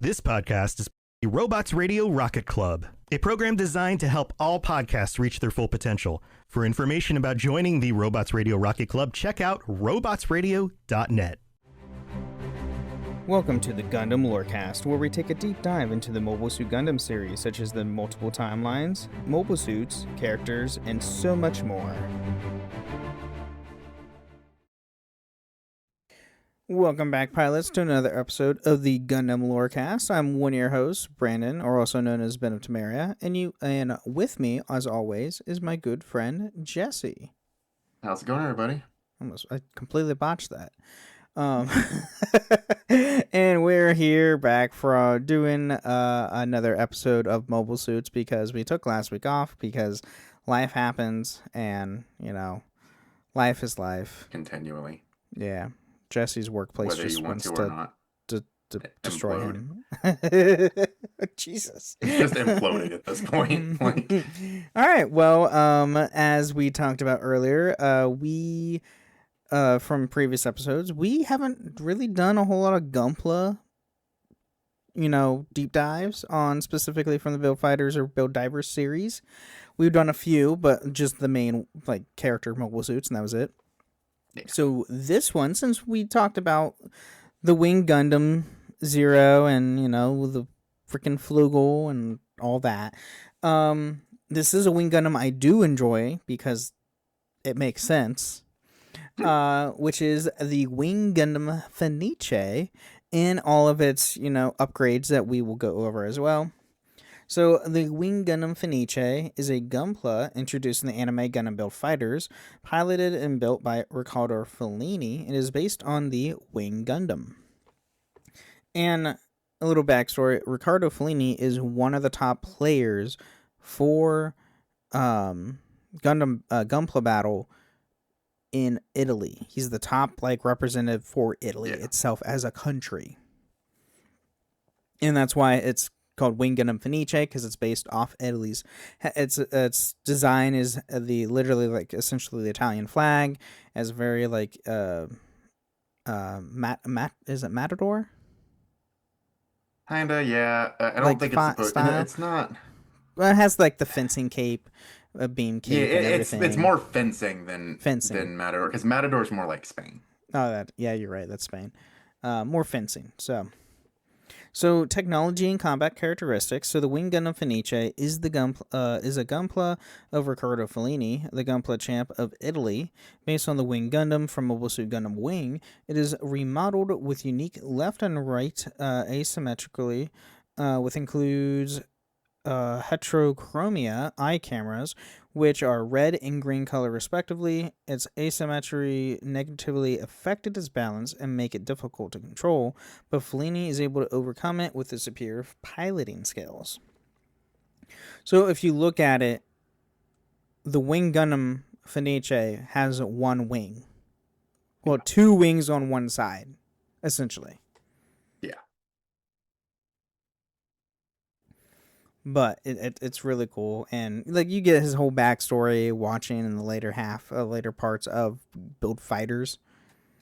This podcast is the Robots Radio Rocket Club, a program designed to help all podcasts reach their full potential. For information about joining the Robots Radio Rocket Club, check out robotsradio.net. Welcome to the Gundam Lorecast, where we take a deep dive into the Mobile Suit Gundam series, such as the multiple timelines, mobile suits, characters, and so much more. Welcome back, pilots, to another episode of the Gundam Lorecast. I'm one of your hosts, Brandon, or also known as Ben of Temeria, and with me, as always, is my good friend Jesse. How's it going, everybody? I completely botched that. And we're here back for doing another episode of Mobile Suits because we took last week off because life happens, and life is life. Continually. Yeah. Jesse's workplace Whether just you want wants to or not. to destroy him. Jesus. It's just imploding at this point. All right. Well, as we talked about earlier, we from previous episodes, we haven't really done a whole lot of gunpla, deep dives on specifically from the Build Fighters or Build Divers series. We've done a few, but just the main character mobile suits, and that was it. Yeah. So this one, since we talked about the Wing Gundam Zero and, the freaking Flugel and all that, this is a Wing Gundam I do enjoy because it makes sense, which is the Wing Gundam Fenice and all of its, upgrades that we will go over as well. So, the Wing Gundam Fenice is a gunpla introduced in the anime Gundam Build Fighters, piloted and built by Ricardo Fellini. It is based on the Wing Gundam. And a little backstory, Ricardo Fellini is one of the top players for Gundam Gunpla Battle in Italy. He's the top representative for Italy itself as a country. And that's why it's called Wing Gundam Fenice, because it's based off Italy's. Its design is essentially the Italian flag, as very is it Matador? Kinda, yeah. I don't think it's supposed. It's not. Well, it has the fencing cape, a beam cape, and everything. It's more fencing than Matador, because Matador is more like Spain. Oh, you're right. That's Spain. More fencing. So technology and combat characteristics. So the Wing Gundam Fenice is a gunpla of Ricardo Fellini, the gunpla champ of Italy, based on the Wing Gundam from Mobile Suit Gundam Wing. It is remodeled with unique left and right asymmetrically, with includes heterochromia eye cameras, which are red and green color respectively. Its asymmetry negatively affected its balance and make it difficult to control, but Fellini is able to overcome it with his superior piloting skills. So if you look at it, the Wing Gundam Fenice has one wing. Well, two wings on one side, essentially. But it's really cool, and you get his whole backstory watching in the later parts of Build Fighters.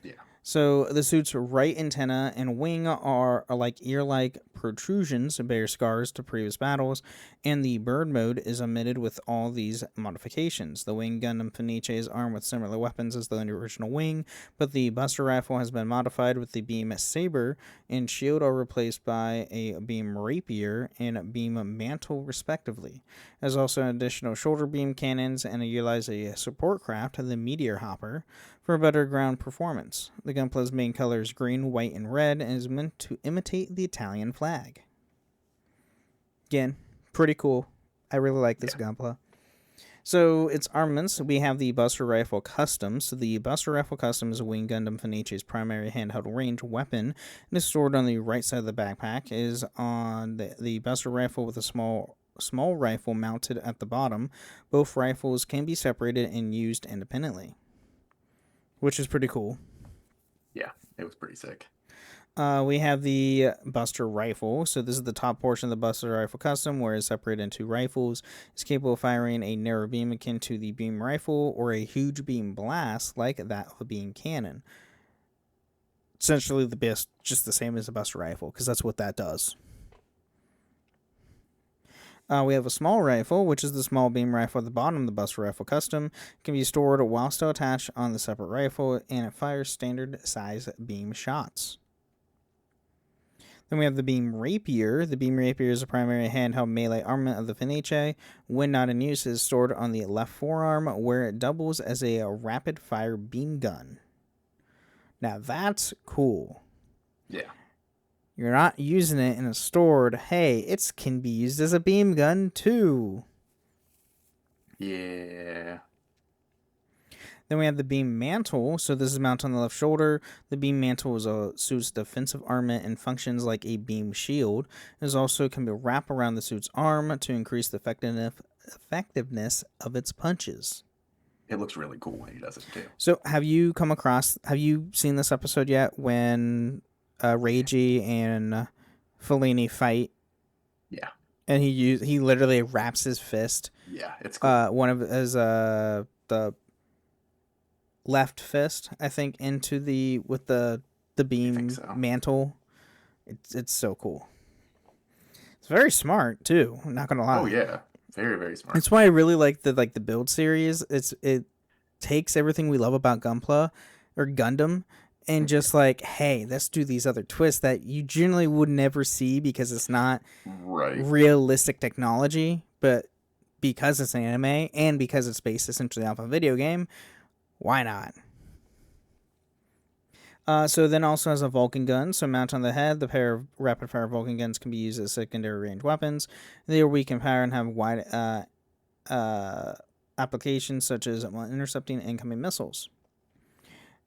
Yeah. So the suit's right antenna and wing are like ear-like protrusions, bear scars to previous battles, and the bird mode is omitted with all these modifications. The Wing Gundam Fenice is armed with similar weapons as the original wing, but the Buster Rifle has been modified with the beam saber, and shield are replaced by a beam rapier and beam mantle respectively. There's also additional shoulder beam cannons, and utilize a support craft, the Meteor Hopper, for better ground performance. The gunpla's main color is green, white, and red, and is meant to imitate the Italian flag. Again, pretty cool. I really like this gunpla. So, its armaments, we have the Buster Rifle Custom. So, the Buster Rifle Custom is a Wing Gundam Fenice's primary handheld range weapon, and is stored on the right side of the backpack. It is on the Buster Rifle with a small rifle mounted at the bottom. Both rifles can be separated and used independently, which is pretty cool. Yeah, it was pretty sick. We have the Buster Rifle. So this is the top portion of the Buster Rifle Custom, where it's separated into rifles. It's capable of firing a narrow beam akin to the beam rifle, or a huge beam blast like that of a beam cannon. Essentially just the same as a Buster Rifle, because that's what that does. We have a small rifle, which is the small beam rifle at the bottom of the Buster Rifle Custom. It can be stored while still attached on the separate rifle, and it fires standard size beam shots. Then we have the Beam Rapier. The Beam Rapier is a primary handheld melee armament of the Fenice. When not in use, it is stored on the left forearm, where it doubles as a rapid-fire beam gun. Now, that's cool. Yeah. You're not using it in a stored, hey, it can be used as a beam gun, too. Yeah. Then we have the Beam Mantle. So this is mounted on the left shoulder. The Beam Mantle is a suit's defensive armament and functions like a beam shield. It also can be wrapped around the suit's arm to increase the effectiveness of its punches. It looks really cool when he does it, too. So have you seen this episode yet when Reiji and Fellini fight? Yeah. And he literally wraps his fist. Yeah, it's cool. One of his the left fist, I think, into the beam mantle. It's so cool. It's very smart too. I'm not gonna lie. Oh yeah, very very smart. That's why I really like the build series. It takes everything we love about Gunpla or Gundam and just like, hey, let's do these other twists that you generally would never see because it's not realistic technology, but because it's an anime and because it's based essentially off a video game, why not? So then also has a Vulcan gun. So mount on the head, the pair of rapid-fire Vulcan guns can be used as secondary range weapons. They are weak in power and have wide applications such as intercepting incoming missiles.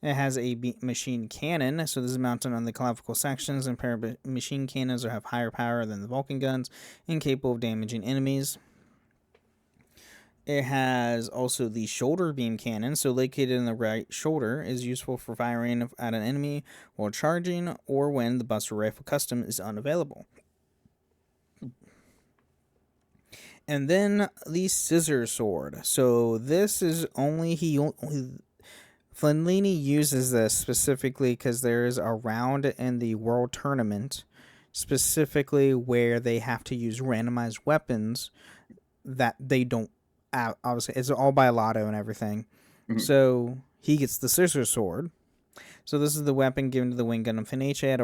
It has a machine cannon. So this is mounted on the clavicle sections, and pair of machine cannons have higher power than the Vulcan guns and capable of damaging enemies. It has also the shoulder beam cannon, so located in the right shoulder, is useful for firing at an enemy while charging or when the Buster Rifle Custom is unavailable. And then the Scissor Sword. So this is Fellini uses this specifically because there is a round in the World Tournament, specifically where they have to use randomized weapons that they don't. Obviously, it's all by lotto and everything. Mm-hmm. So he gets the Scissor Sword. So this is the weapon given to the Wing Gundam Fenice at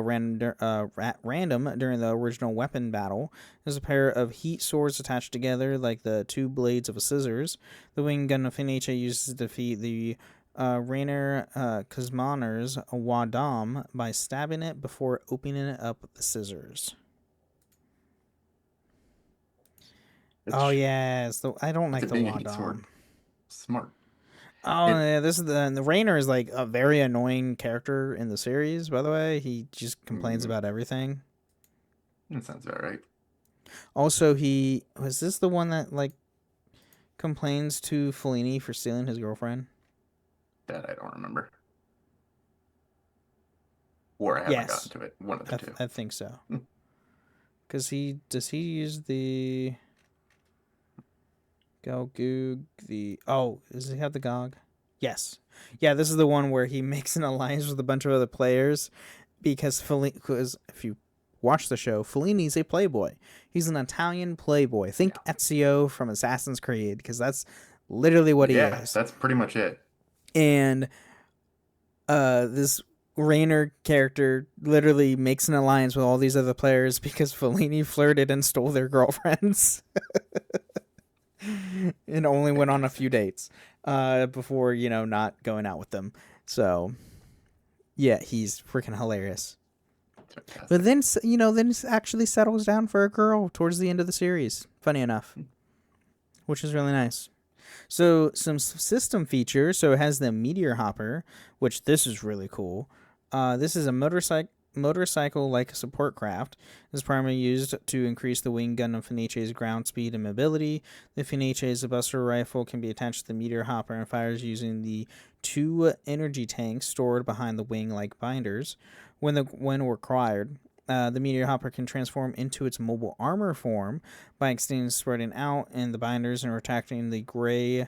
random during the original weapon battle. There's a pair of heat swords attached together like the two blades of a scissors. The Wing Gundam Fenice uses to defeat the Rainer Kazmaner's Wadam by stabbing it before opening it up with the scissors. Yes. I don't like the Wadam. Smart. Yeah, this is the Rainer is like a very annoying character in the series, by the way. He just complains about everything. That sounds about right. Also, was this the one that like complains to Fellini for stealing his girlfriend? That I don't remember. Or I haven't gotten to it. One of the two. I think so. Because does he use the Galgoog, does he have the GOG? Yes. Yeah, this is the one where he makes an alliance with a bunch of other players because if you watch the show, Fellini's a playboy. He's an Italian playboy. Think Ezio from Assassin's Creed, because that's literally what he is. Yeah, that's pretty much it. And this Rainer character literally makes an alliance with all these other players because Fellini flirted and stole their girlfriends. And only went on a few dates before, not going out with them. So, yeah, he's freaking hilarious. Fantastic. But then, then he actually settles down for a girl towards the end of the series. Funny enough. Which is really nice. So, some system features. So, it has the Meteor Hopper, which this is really cool. This is a motorcycle-like support craft. This is primarily used to increase the Wing Gundam Fenice's ground speed and mobility. The Fenice's Buster Rifle can be attached to the Meteor Hopper and fires using the two energy tanks stored behind the wing-like binders. When required, the Meteor Hopper can transform into its mobile armor form by extending, spreading out in the binders and retracting the gray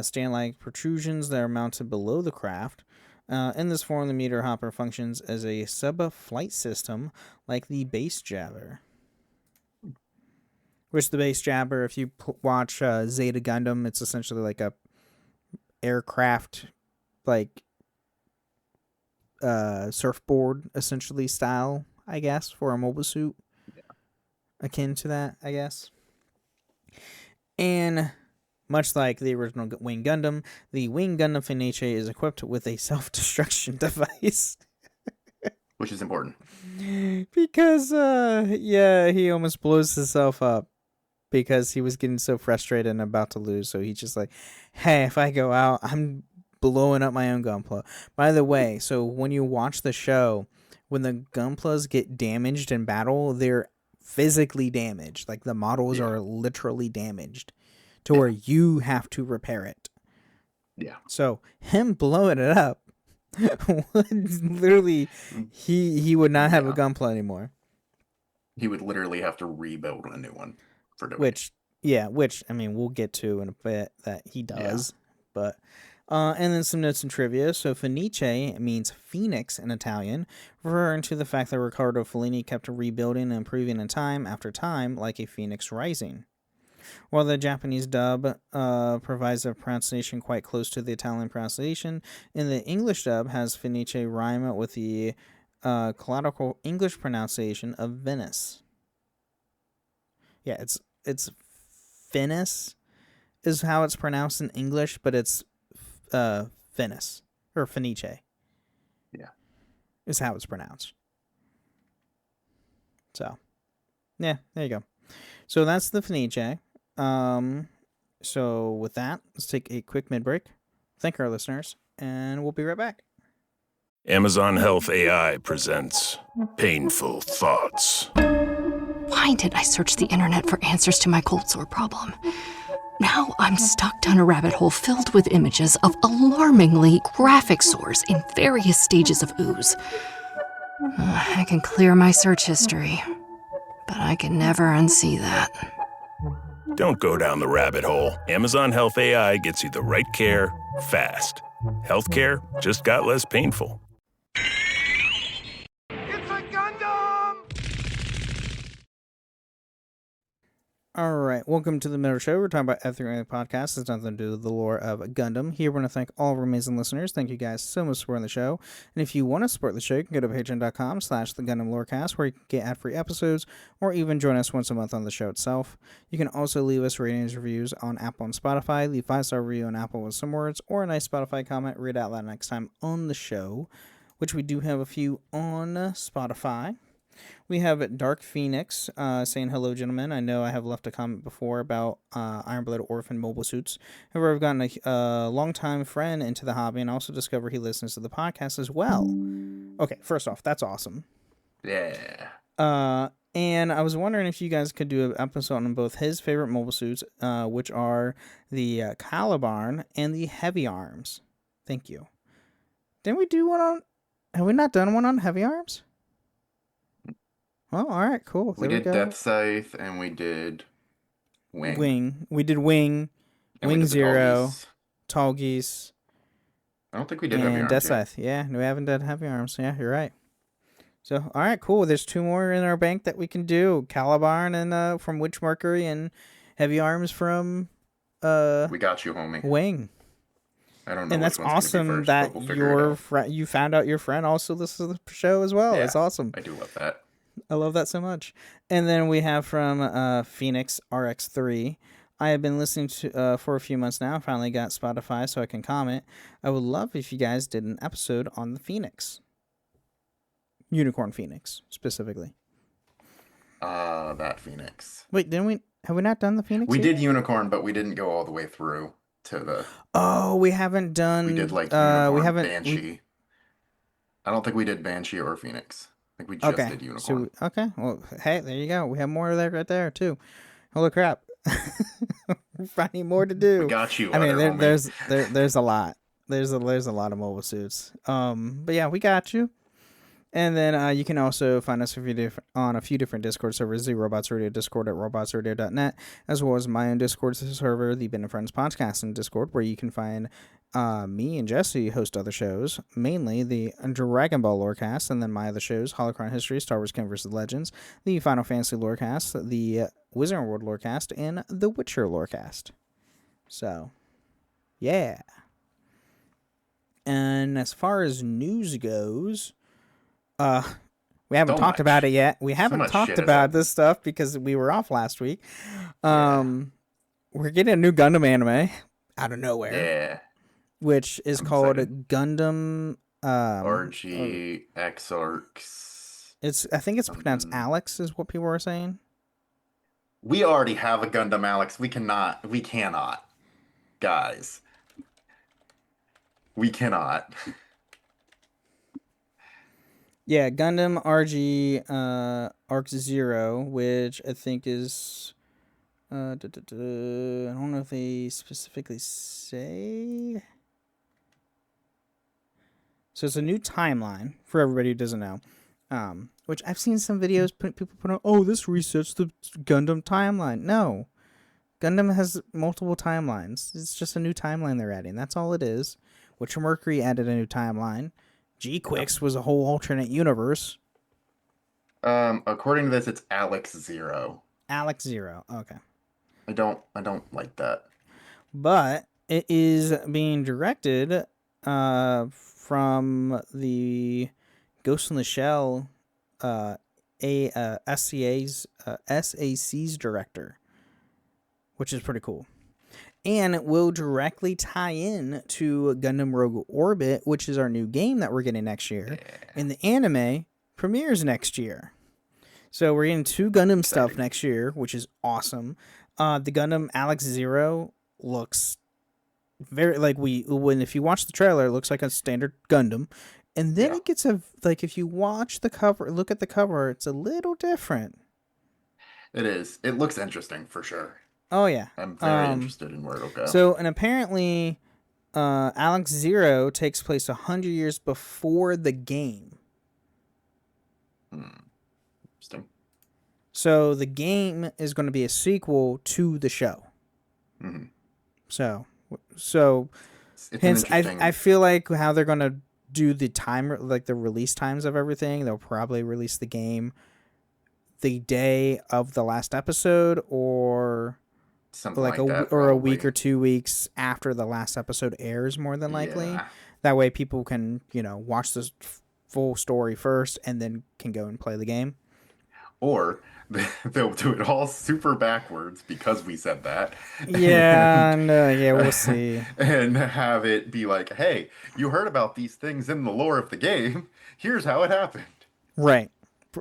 stand-like protrusions that are mounted below the craft. In this form, the Meteor Hopper functions as a sub-flight system like the Base Jabber. Which the base jabber, if you watch Zeta Gundam, it's essentially like a aircraft, like surfboard, essentially style, I guess, for a mobile suit. Yeah. Akin to that, I guess. And much like the original Wing Gundam, the Wing Gundam Fenice is equipped with a self-destruction device. Which is important. Because, he almost blows himself up because he was getting so frustrated and about to lose. So he's just like, hey, if I go out, I'm blowing up my own gunpla. By the way, so when you watch the show, when the gunplas get damaged in battle, they're physically damaged. Like the models are literally damaged to where you have to repair it. Yeah. So him blowing it up would literally, he would not have a gunpla anymore. He would literally have to rebuild a new one for doing which I mean we'll get to in a bit that he does. But and then some notes and trivia. So Fenice means phoenix in Italian, referring to the fact that Ricardo Fellini kept rebuilding and improving in time after time like a phoenix rising. While the Japanese dub provides a pronunciation quite close to the Italian pronunciation, in the English dub has Fenice rhyme with the colloquial English pronunciation of Venice. Yeah, it's Finice is how it's pronounced in English, but it's Finice or Fenice. Yeah, is how it's pronounced. So, yeah, there you go. So that's the Fenice. So with that, let's take a quick mid break. Thank our listeners, and we'll be right back. Amazon Health AI presents Painful Thoughts. Why did I search the internet for answers to my cold sore problem? Now I'm stuck down a rabbit hole filled with images of alarmingly graphic sores in various stages of ooze. I can clear my search history, but I can never unsee that. Don't go down the rabbit hole. Amazon Health AI gets you the right care, fast. Healthcare just got less painful. All right, welcome to the Middle Show. We're talking about F3 podcast. It's nothing to do with the lore of Gundam. Here, we want to thank all of our amazing listeners. Thank you guys so much for supporting the show. And if you want to support the show, you can go to patreon.com/the Gundam Lorecast, where you can get ad-free episodes or even join us once a month on the show itself. You can also leave us ratings reviews on Apple and Spotify. Leave 5-star review on Apple with some words or a nice Spotify comment. Read out loud next time on the show, which we do have a few on Spotify. We have Dark Phoenix saying, hello, gentlemen. I know I have left a comment before about Iron Blood Orphan mobile suits. However, I've gotten a longtime friend into the hobby and also discovered he listens to the podcast as well. Okay, first off, that's awesome. Yeah. And I was wondering if you guys could do an episode on both his favorite mobile suits, which are the Calibarn and the Heavy Arms. Thank you. Didn't we do one on... Have we not done one on Heavy Arms? Oh, all right, cool. We did Death Scythe, and we did Wing. We did Wing, Wing Zero, Tall Geese. I don't think we did Heavy Arms. Death Scythe. Yeah, we haven't done Heavy Arms. Yeah, you're right. So, all right, cool. There's 2 more in our bank that we can do. Calibarn and from Witch Mercury, and Heavy Arms from We got you, homie. Wing. I don't know. And that's awesome that you found out your friend also listens to the show as well. Yeah, it's awesome. I do love that. I love that so much. And then we have from Phoenix RX3. I have been listening to for a few months now. I finally got Spotify so I can comment. I would love if you guys did an episode on the Phoenix. Unicorn Phoenix, specifically. That Phoenix. Wait, have we not done the Phoenix We yet? did Unicorn, but we didn't go all the way through to the... Oh, we haven't done... We did Unicorn, we haven't... Banshee. I don't think we did Banshee or Phoenix. I think we just did Unicorn. So, okay, well, hey, there you go. We have more of that right there, too. Holy crap. We're finding more to do. We got you. I mean, there's a lot. There's a lot of mobile suits. But yeah, we got you. And then you can also find us on a few different Discord servers, the Robots Radio Discord at robotsradio.net, as well as my own Discord server, the Ben and Friends Podcast in Discord, where you can find me and Jesse host other shows, mainly the Dragon Ball Lorecast, and then my other shows, Holocron History, Star Wars King vs. Legends, the Final Fantasy Lorecast, the Wizard World Lorecast, and the Witcher Lorecast. So, yeah. And as far as news goes, we haven't talked about it yet. We haven't talked about this stuff because we were off last week. We're getting a new Gundam anime out of nowhere. Yeah. Which is called Gundam RGX Arcs. I think it's pronounced Alex, is what people are saying. We already have a Gundam Alex. We cannot. Guys. We cannot. Yeah, Gundam Arc 0, which I think is I don't know if they specifically say. So it's a new timeline for everybody who doesn't know. Which I've seen some videos people put on, oh, this resets the Gundam timeline. No. Gundam has multiple timelines. It's just a new timeline they're adding. That's all it is. Witcher Mercury added a new timeline. G-Quix was a whole alternate universe. According to this, it's Alex 0. Alex 0. Okay. I don't like that. But it is being directed from the Ghost in the Shell SAC's director, which is pretty cool. And it will directly tie in to Gundam Rogue Orbit, which is our new game that we're getting next year. Yeah. And the anime premieres next year. So we're getting 2 Gundam stuff next year, which is awesome. The Gundam Alex 0 looks very if you watch the trailer, it looks like a standard Gundam. And then it gets if you watch the cover, look at the cover, it's a little different. It is. It looks interesting for sure. Oh, yeah. I'm very interested in where it'll go. So, and apparently, Alex 0 takes place 100 years before the game. Interesting. So, the game is going to be a sequel to the show. Mm-hmm. So hence, I feel like how they're going to do the time, like the release times of everything, they'll probably release the game the day of the last episode, or something like a week or 2 weeks after the last episode airs, more than likely. Yeah. That way people can, watch the full story first and then can go and play the game. Or they'll do it all super backwards because we said that. Yeah, we'll see. And have it be like, hey, you heard about these things in the lore of the game. Here's how it happened. Right.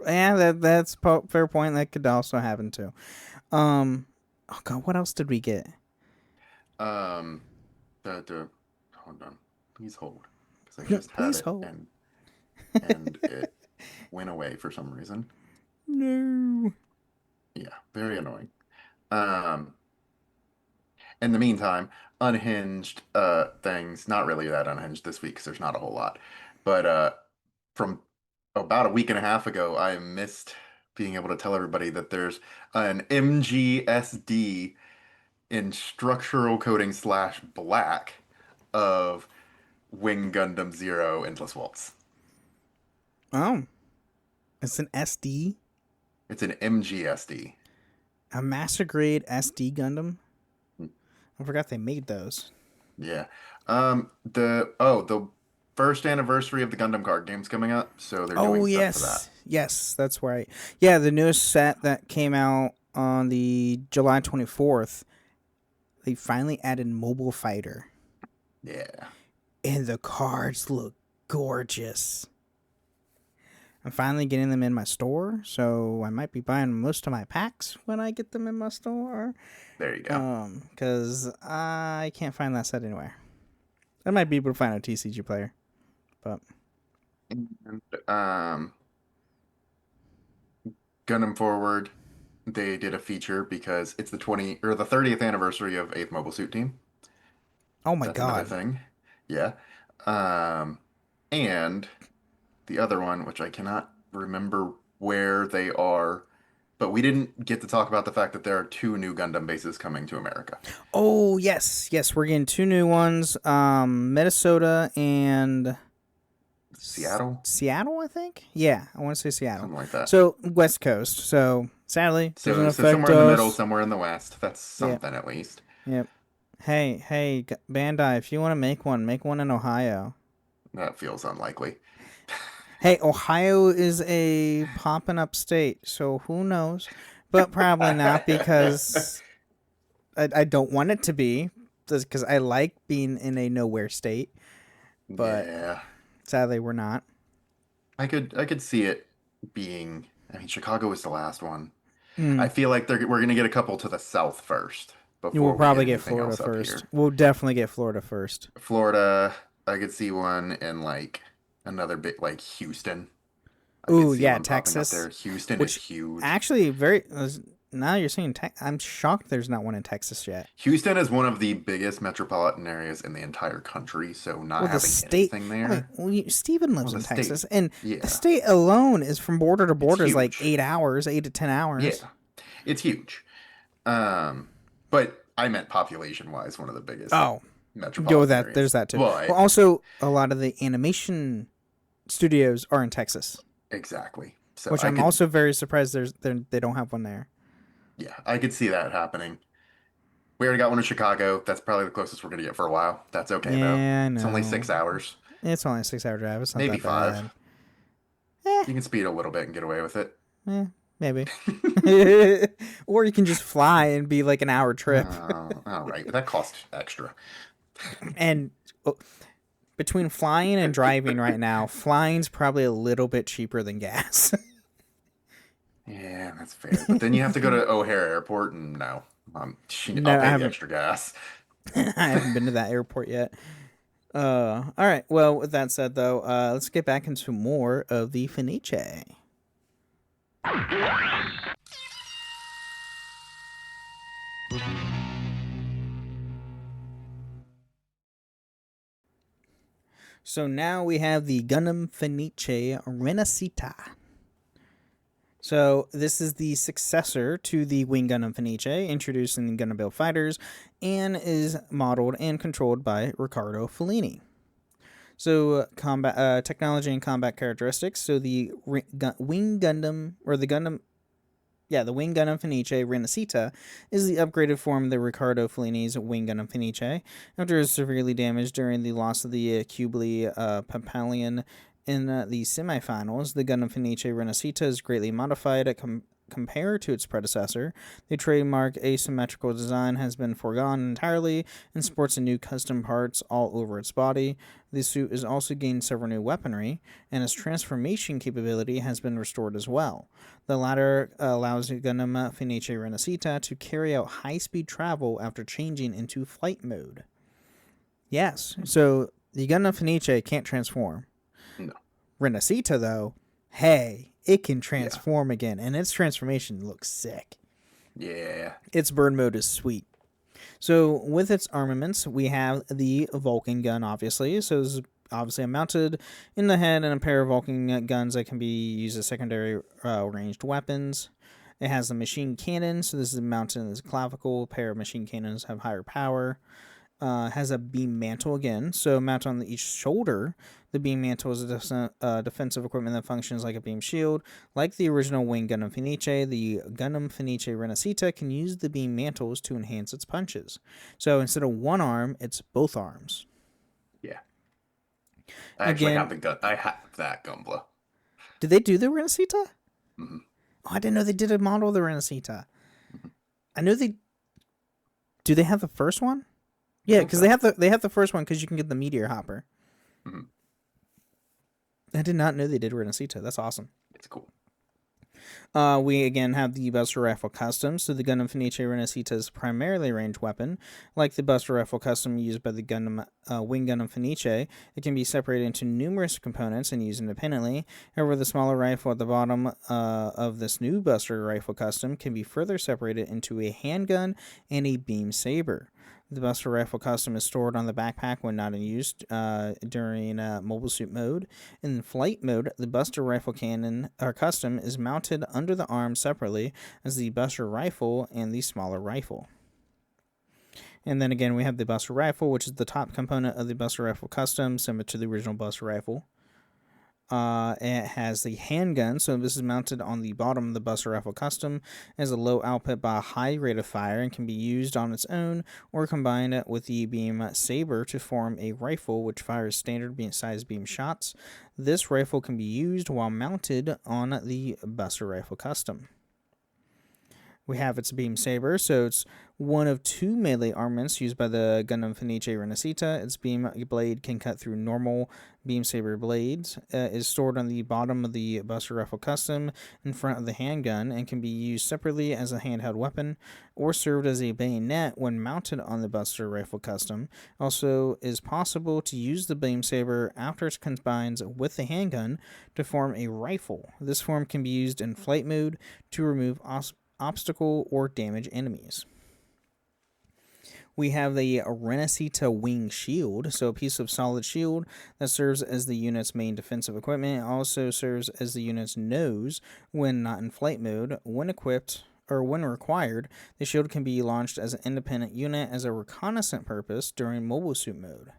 Yeah, that's a fair point. That could also happen too. Oh God, what else did we get? Hold on. Please hold. Because I just had it and it went away for some reason. No. Yeah, very annoying. In the meantime, unhinged things, not really that unhinged this week because there's not a whole lot. But from about a week and a half ago, I missed being able to tell everybody that there's an MGSD in structural coding /black of Wing Gundam 0 Endless Waltz. Oh. It's an SD? It's an MGSD. A master grade SD Gundam? I forgot they made those. Yeah. The first anniversary of the Gundam card game's coming up, so they're doing stuff for that. Yes, that's right. Yeah, the newest set that came out on the July 24th, they finally added Mobile Fighter. Yeah. And the cards look gorgeous. I'm finally getting them in my store, so I might be buying most of my packs when I get them in my store. There you go. Because I can't find that set anywhere. I might be able to find a TCG player, but. And, Gundam Forward, they did a feature because it's the 30th anniversary of 8th Mobile Suit Team. Oh my That's God. another thing. Yeah. And the other one, which I cannot remember where they are, but we didn't get to talk about the fact that there are 2 new Gundam bases coming to America. Oh, yes. Yes, we're getting 2 new ones. Minnesota and Seattle? Seattle, I think? Yeah, I want to say Seattle. Something like that. So, West Coast. So, sadly, doesn't So affect somewhere in the middle, us. somewhere in the West. That's something at least. Yep. Hey, Bandai, if you want to make one in Ohio. That feels unlikely. Hey, Ohio is a popping up state, so who knows? But probably not, because I don't want it to be, because I like being in a nowhere state. But yeah. sadly, we're not. I could see it being. I mean, Chicago was the last one. Mm. I feel like we're gonna get a couple to the south first. We'll probably get anything Florida else up first. here. We'll definitely get Florida first. Florida, I could see one in like another bit like Houston. I could Ooh, see yeah, one popping up Texas. there. Houston Which is huge. Actually, now you're saying I'm shocked there's not one in Texas yet. Houston is one of the biggest metropolitan areas in the entire country, so not having anything there. Steven lives in the state. Texas, and Yeah. the state alone is from border to border is like huge. 8 hours, 8 to 10 hours. Yeah, it's huge. But I meant population-wise, one of the biggest. Oh, metropolitan go with that. areas. There's that too. But, Well, also, a lot of the animation studios are in Texas, exactly. So which I'm also very surprised they don't have one there. Yeah, I could see that happening. We already got one in Chicago. That's probably the closest we're gonna get for a while. That's okay though. Yeah, I know. It's only 6 hours. It's only a 6-hour drive. It's not Maybe that 5. bad. You can speed a little bit and get away with it. Maybe. Or you can just fly and be like an hour trip. All right, but that costs extra. And between flying and driving right now, flying's probably a little bit cheaper than gas. Yeah, that's fair. But then you have to go to O'Hare Airport, and no, I'll pay the extra gas. I haven't been to that airport yet. All right. Well, with that said, though, let's get back into more of the Fenice. So now we have the Gundam Fenice Rinascita. So this is the successor to the Wing Gundam Fenice, introduced in Gundam Build Fighters, and is modeled and controlled by Ricardo Fellini. So combat technology and combat characteristics. So the Wing Gundam Fenice Rinascita is the upgraded form of the Ricardo Fellini's Wing Gundam Fenice. After it was severely damaged during the loss of the Kubli Papalion in the semifinals, the Gundam Fenice Rinascita is greatly modified compared to its predecessor. The trademark asymmetrical design has been foregone entirely and sports a new custom parts all over its body. The suit has also gained several new weaponry, and its transformation capability has been restored as well. The latter allows the Gundam Fenice Rinascita to carry out high-speed travel after changing into flight mode. Yes, so the Gundam Fenice can't transform. No. Rinascita, though, hey, it can transform again, and its transformation looks sick. Yeah. Its burn mode is sweet. So with its armaments, we have the Vulcan gun, obviously. So this is obviously mounted in the head and a pair of Vulcan guns that can be used as secondary ranged weapons. It has a machine cannon, so this is mounted in this clavicle. A pair of machine cannons have higher power. Has a beam mantle again, so mounted on each shoulder. The beam mantle is a defensive equipment that functions like a beam shield. Like the original Wing Gundam Fenice, the Gundam Fenice Rinascita can use the beam mantles to enhance its punches. So instead of one arm, it's both arms. Yeah. I actually have I have that gunpla. Did they do the Rinascita? Mm-hmm. Oh, I didn't know they did a model of the Rinascita. Mm-hmm. I know they... Do they have the first one? Yeah, because they have the first one because you can get the meteor hopper. Mm-hmm. I did not know they did Rinascita. That's awesome. It's cool. We again have the Buster Rifle Custom. So the Gundam Fenice Rinascita is primarily a ranged weapon. Like the Buster Rifle Custom used by the Gundam Wing Gundam Fenice, it can be separated into numerous components and used independently. However, the smaller rifle at the bottom of this new Buster Rifle Custom can be further separated into a handgun and a beam saber. The Buster Rifle Custom is stored on the backpack when not in use during mobile suit mode. In flight mode, the Buster Rifle Cannon or Custom is mounted under the arm separately as the Buster Rifle and the smaller rifle. And then again, we have the Buster Rifle, which is the top component of the Buster Rifle Custom, similar to the original Buster Rifle. It has the handgun, so this is mounted on the bottom of the Buster Rifle Custom as a low output by a high rate of fire and can be used on its own or combined with the beam saber to form a rifle which fires standard size beam shots. This rifle can be used while mounted on the Buster Rifle Custom. We have its beam saber, so it's one of two melee armaments used by the Gundam Fenice Rinascita. Its beam blade can cut through normal beam saber blades, is stored on the bottom of the Buster Rifle Custom in front of the handgun, and can be used separately as a handheld weapon or served as a bayonet when mounted on the Buster Rifle Custom. Also, is possible to use the beam saber after it combines with the handgun to form a rifle. This form can be used in flight mode to remove obstacle or damage enemies. We have the Rinascita Wing Shield, so a piece of solid shield that serves as the unit's main defensive equipment. It also serves as the unit's nose when not in flight mode. When equipped, or when required, the shield can be launched as an independent unit as a reconnaissance purpose during mobile suit mode.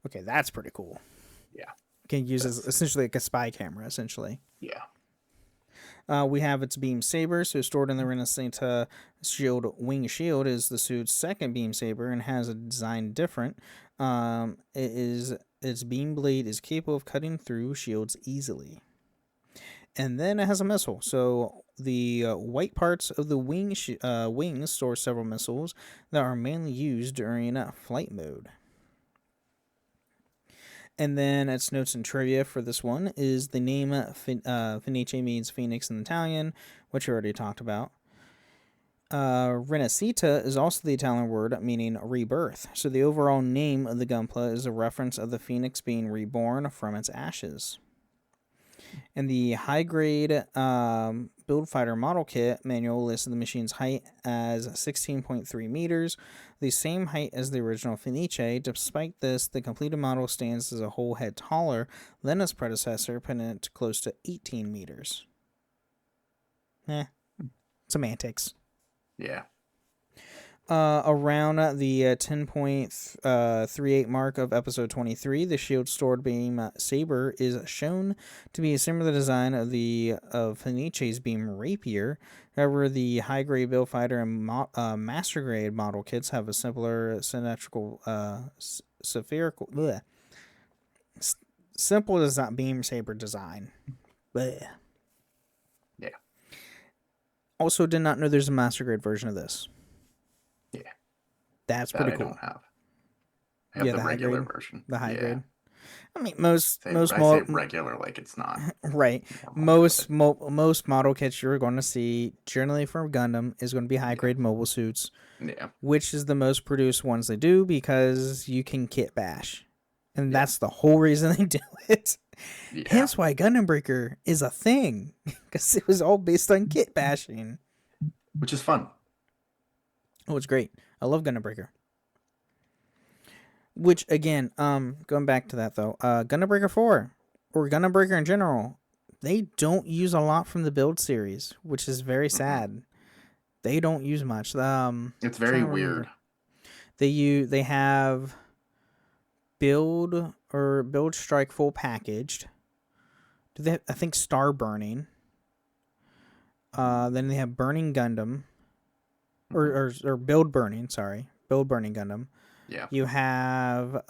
Okay, that's pretty cool. Yeah. Can use as essentially like a spy camera, essentially. Yeah. We have its beam saber, so stored in the Rinascita shield. Wing shield is the suit's second beam saber and has a design different. Its beam blade is capable of cutting through shields easily. And then it has a missile. So the white parts of the wings store several missiles that are mainly used during flight mode. And then its notes and trivia for this one is the name Fenice means Phoenix in Italian, which we already talked about. Rinascita is also the Italian word meaning rebirth. So the overall name of the gunpla is a reference of the phoenix being reborn from its ashes. And the high-grade Build Fighter model kit manual lists the machine's height as 16.3 meters, the same height as the original Fenice. Despite this, the completed model stands as a whole head taller than its predecessor, putting it close to 18 meters. Semantics. Yeah. Around the 10.38 mark of episode 23, the shield stored beam saber is shown to be a similar design of Fenice's beam rapier. However, the high grade build fighter and master grade model kits have a simpler symmetrical simple design beam saber design. Blech. Yeah. Also, did not know there's a master grade version of this. Yeah. That's pretty cool. I don't have. I have the regular version. The high yeah. grade. I mean, most I say regular like it's not. Right. Most model kits you're going to see generally from Gundam is going to be high grade mobile suits. Yeah. Which is the most produced ones they do because you can kit bash. And that's the whole reason they do it. Yeah. Hence why Gundam Breaker is a thing. Because it was all based on kit bashing. Which is fun. Oh, it's great. I love Gundam Breaker. Which, again, going back to that, though, Gundam Breaker 4, or Gundam Breaker in general, they don't use a lot from the build series, which is very sad. They don't use much. It's very weird. They have build strike full packaged. Do they have, I think Star Burning. Then they have Burning Gundam. Or Build Burning, sorry. Build Burning Gundam. Yeah. You have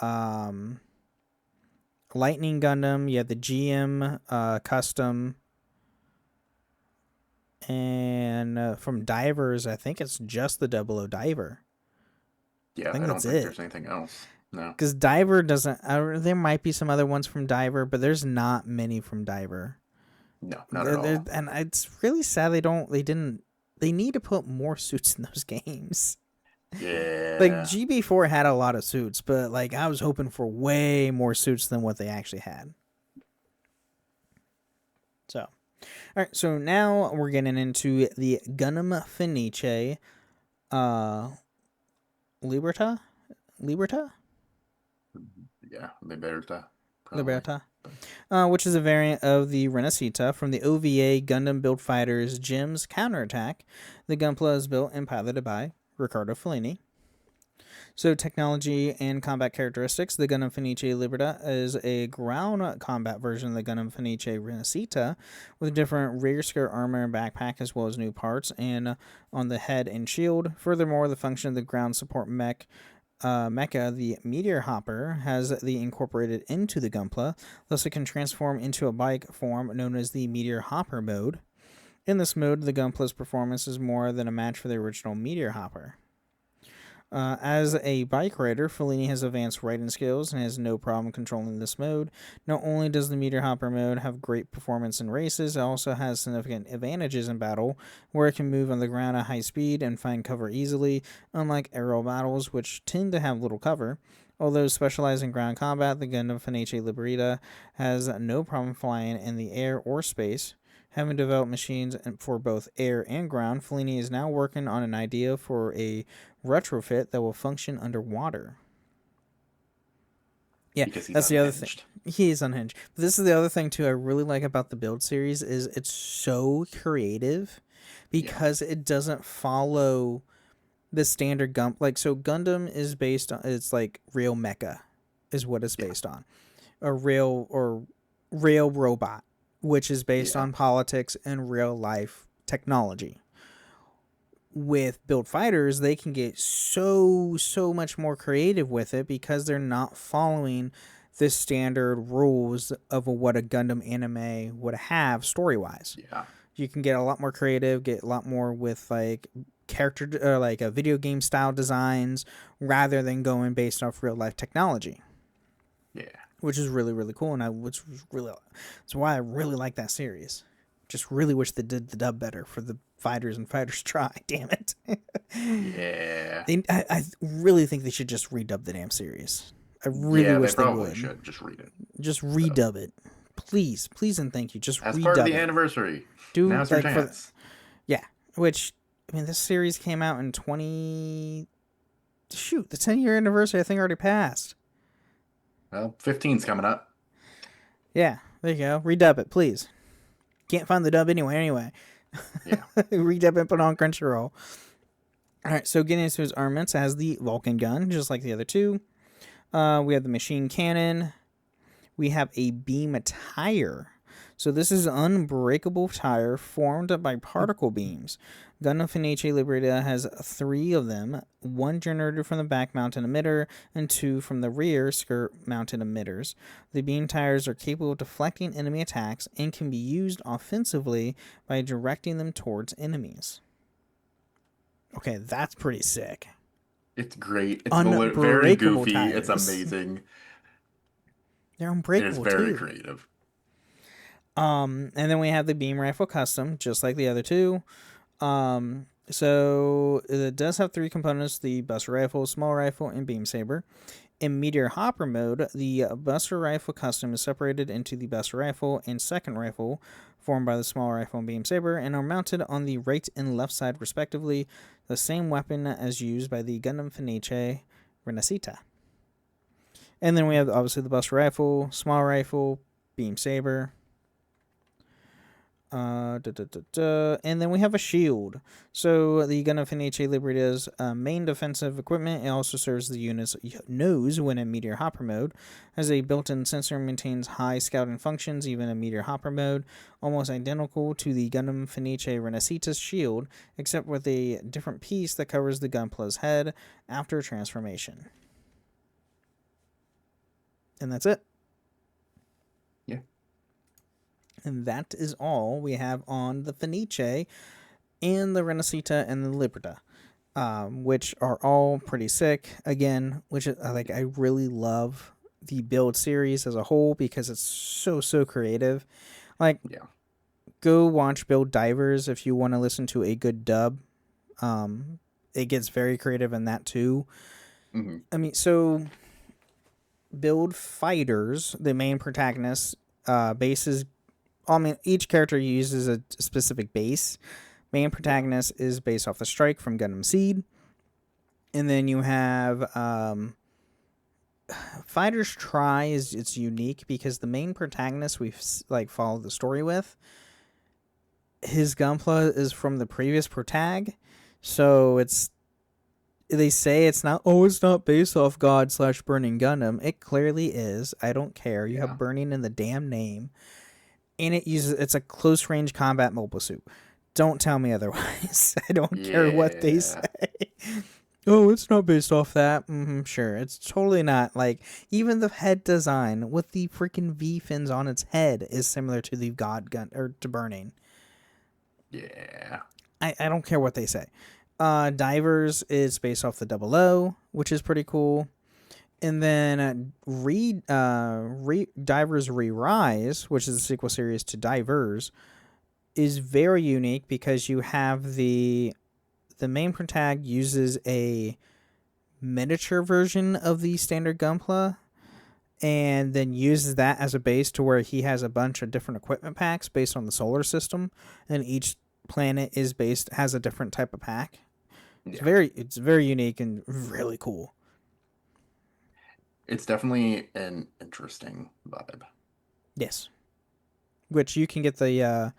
Lightning Gundam. You have the GM Custom. And from Divers, I think it's just the 00 Diver. Yeah, I don't think there's anything else. No. Because Diver doesn't... there might be some other ones from Diver, but there's not many from Diver. No, not at all. And it's really sad they need to put more suits in those games. Yeah. Like GB4 had a lot of suits, but like I was hoping for way more suits than what they actually had. So, all right. So now we're getting into the Gundam Fenice, Liberta. Yeah, Liberta. Probably. Liberta, which is a variant of the Rinascita from the OVA Gundam Build Fighters Jim's Counterattack. The gunpla is built and piloted by Ricardo Fellini. So technology and combat characteristics. The Gundam Fenice Liberta is a ground combat version of the Gundam Fenice Rinascita with different rear skirt armor and backpack as well as new parts and on the head and shield. Furthermore, the function of the ground support mecha, the Meteor Hopper, has the incorporated into the gunpla, thus it can transform into a bike form known as the Meteor Hopper mode. In this mode, the gunpla's performance is more than a match for the original Meteor Hopper. As a bike rider, Fellini has advanced riding skills and has no problem controlling this mode. Not only does the Meteor Hopper mode have great performance in races, it also has significant advantages in battle, where it can move on the ground at high speed and find cover easily, unlike aerial battles, which tend to have little cover. Although specialized in ground combat, the Gundam Fenice Liberta has no problem flying in the air or space. Having developed machines for both air and ground, Fellini is now working on an idea for a retrofit that will function underwater. Yeah, that's the other thing. He is unhinged. But this is the other thing, too, I really like about the build series is it's so creative because it doesn't follow the standard so Gundam is based on, it's like real mecha is what it's based on. A real robot, which is based on politics and real life technology. With build fighters, they can get so much more creative with it because they're not following the standard rules of what a Gundam anime would have story-wise. Yeah. You can get a lot more creative, get a lot more with like character or like a video game style designs rather than going based off real life technology. Yeah. Which is really, really cool, and that's why I really like that series. Just really wish they did the dub better for the fighters and fighters try. Damn it. Yeah. I really think they should just redub the damn series. I really wish they probably would. should just read it. Just redub it, please and thank you. Just as redub part of the it. Anniversary. Do now's your chance. Which I mean, this series came out in the 10-year anniversary I think already passed. Well, 15's coming up. Yeah, there you go. Redub it, please. Can't find the dub anyway. Yeah. Redub it, put on Crunchyroll. Alright, so getting into his armaments, it has the Vulcan gun, just like the other two. We have the machine cannon. We have a beam tire. So this is an unbreakable tire formed by particle beams. Gundam Fenice Liberta has 3 of them, 1 generated from the back mounted emitter and 2 from the rear skirt mounted emitters. The beam tires are capable of deflecting enemy attacks and can be used offensively by directing them towards enemies. Okay, that's pretty sick. It's great. It's very goofy. Tires. It's amazing. They're unbreakable It is very too. creative. And then we have the beam rifle custom, just like the other two. So it does have 3 components: the Buster Rifle, Small Rifle, and Beam Saber. In Meteor Hopper mode, the Buster Rifle custom is separated into the Buster Rifle and Second Rifle, formed by the Small Rifle and Beam Saber, and are mounted on the right and left side respectively, the same weapon as used by the Gundam Fenice Rinascita. And then we have obviously the Buster Rifle, Small Rifle, Beam Saber. And then we have a shield. So the Gundam Fenice Liberta's main defensive equipment, it also serves the unit's nose when in Meteor Hopper mode. Has a built-in sensor and maintains high scouting functions even in Meteor Hopper mode, almost identical to the Gundam Fenice Rinascita's shield, except with a different piece that covers the gunpla's head after transformation. And that's it. And that is all we have on the Fenice and the Rinascita and the Liberta, which are all pretty sick. Again, which I really love the build series as a whole because it's so creative. go watch Build Divers if you want to listen to a good dub. It gets very creative in that too. Mm-hmm. I mean, so Build Fighters, the main protagonist, bases. I mean, each character uses a specific base. Main protagonist is based off the Strike from Gundam Seed. And then you have Fighters Try it's unique because the main protagonist we've like followed the story with, his gunpla is from the previous protag, so they say it's not based off God/Burning Gundam. It clearly is. I don't care. You have Burning in the damn name, and it's a close range combat mobile suit. Don't tell me otherwise. I don't care what they say. Oh, it's not based off that. Sure, it's totally not. Like, even the head design with the freaking V fins on its head is similar to the God Gun or to Burning. Yeah. I don't care what they say. Divers is based off the 00, which is pretty cool. And then Divers Re-Rise, which is a sequel series to Divers, is very unique because you have the main protag uses a miniature version of the standard gunpla and then uses that as a base to where he has a bunch of different equipment packs based on the solar system, and each planet has a different type of pack. It's very unique and really cool. It's definitely an interesting vibe. Yes. Which you can get the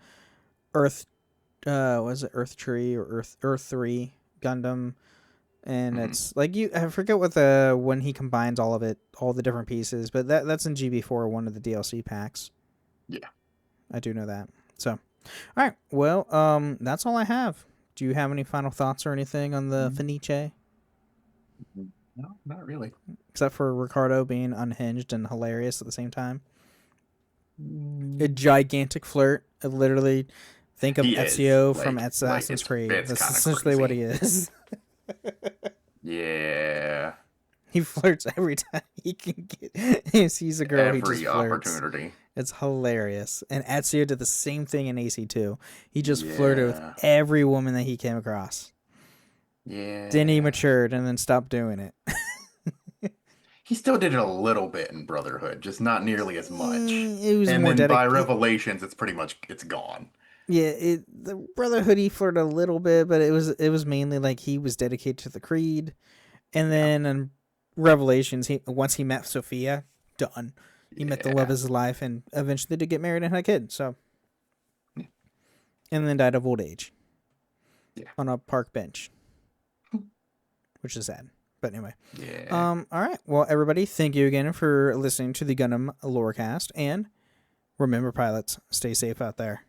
Earth was it Earth Tree or Earth 3 Gundam, and it's like I forget what when he combines all the different pieces, but that's in GB4, one of the DLC packs. Yeah. I do know that. So, all right. Well, that's all I have. Do you have any final thoughts or anything on the Fenice? No, not really. Except for Ricardo being unhinged and hilarious at the same time. A gigantic flirt. Literally, think of Ezio from Assassin's Creed. That's essentially what he is. Yeah. He flirts every time he can get. He sees a girl, he just flirts. Opportunity. It's hilarious. And Ezio did the same thing in AC2. He just flirted with every woman that he came across. Yeah. Then he matured and then stopped doing it. He still did it a little bit in Brotherhood, just not nearly as much. It was and more then by Revelations, it's gone. Yeah, the Brotherhood he flirted a little bit, but it was mainly like he was dedicated to the Creed, and then in Revelations, once he met Sophia, done. He met the love of his life, and eventually did get married and had a kid. So, and then died of old age. Yeah. On a park bench, which is sad. But anyway. Yeah. All right. Well, everybody, thank you again for listening to the Gundam Lorecast, and remember, pilots, stay safe out there.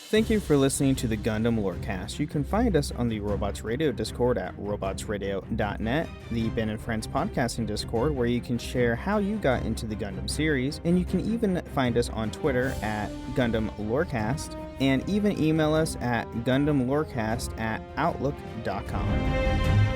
Thank you for listening to the Gundam Lorecast. You can find us on the Robots Radio Discord at robotsradio.net, the Ben and Friends podcasting Discord, where you can share how you got into the Gundam series, and you can even find us on Twitter at Gundam Lorecast, and even email us at gundamlorecast@outlook.com.